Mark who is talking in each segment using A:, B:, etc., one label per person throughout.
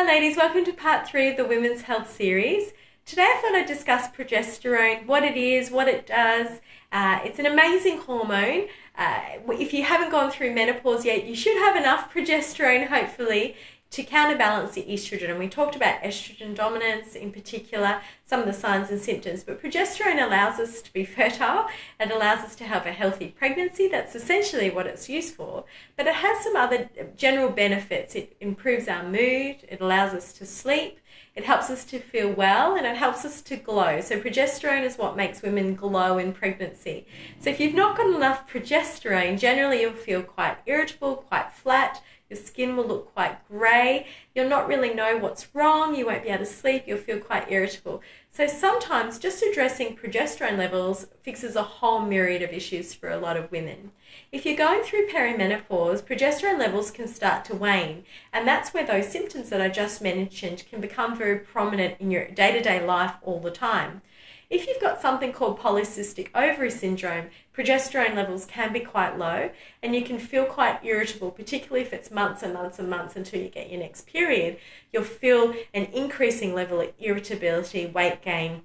A: ladies, welcome to part 3 of the Women's Health series. Today I thought I'd discuss progesterone, what it is, what it does. It's an amazing hormone. If you haven't gone through menopause yet, you should have enough progesterone, hopefully, to counterbalance the estrogen. And we talked about estrogen dominance in particular, some of the signs and symptoms, but progesterone allows us to be fertile. It allows us to have a healthy pregnancy. That's essentially what it's used for. But it has some other general benefits. It improves our mood. It allows us to sleep. It helps us to feel well, and it helps us to glow. So progesterone is what makes women glow in pregnancy. So if you've not got enough progesterone, generally you'll feel quite irritable, quite flat. Your skin will look quite grey. You'll not really know what's wrong. You won't be able to sleep. You'll feel quite irritable. So sometimes just addressing progesterone levels fixes a whole myriad of issues for a lot of women. If you're going through perimenopause, progesterone levels can start to wane. And that's where those symptoms that I just mentioned can become very prominent in your day-to-day life all the time. If you've got something called polycystic ovary syndrome, progesterone levels can be quite low and you can feel quite irritable, particularly if it's months and months and months until you get your next period. You'll feel an increasing level of irritability, weight gain,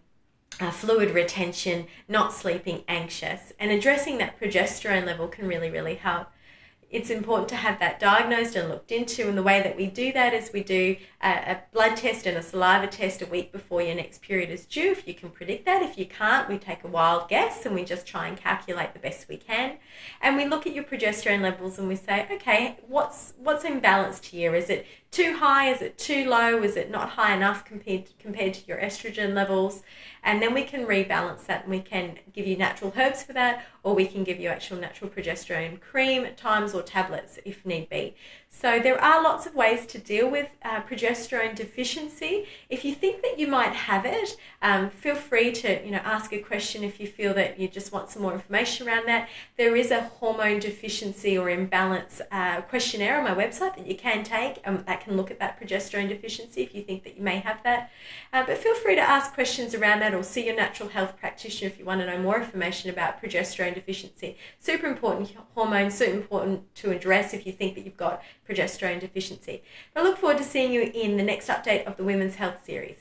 A: fluid retention, not sleeping, anxious. And addressing that progesterone level can really help. It's important to have that diagnosed and looked into, and the way that we do that is we do a blood test and a saliva test a week before your next period is due, if you can predict that. If you can't, we take a wild guess and we just try and calculate the best we can. And we look at your progesterone levels and we say, okay, what's imbalanced here? Is it too high? Is it too low? Is it not high enough compared to your estrogen levels? And then we can rebalance that, and we can give you natural herbs for that, or we can give you actual natural progesterone cream at times, or tablets if need be. So there are lots of ways to deal with progesterone deficiency. If you think that you might have it, feel free to ask a question if you feel that you just want some more information around that. There is a hormone deficiency or imbalance questionnaire on my website that you can take that can look at that progesterone deficiency if you think that you may have that. But feel free to ask questions around that, or see your natural health practitioner if you want to know more information about progesterone deficiency. Super important hormone, super important to address if you think that you've got progesterone deficiency. I look forward to seeing you in the next update of the Women's Health series.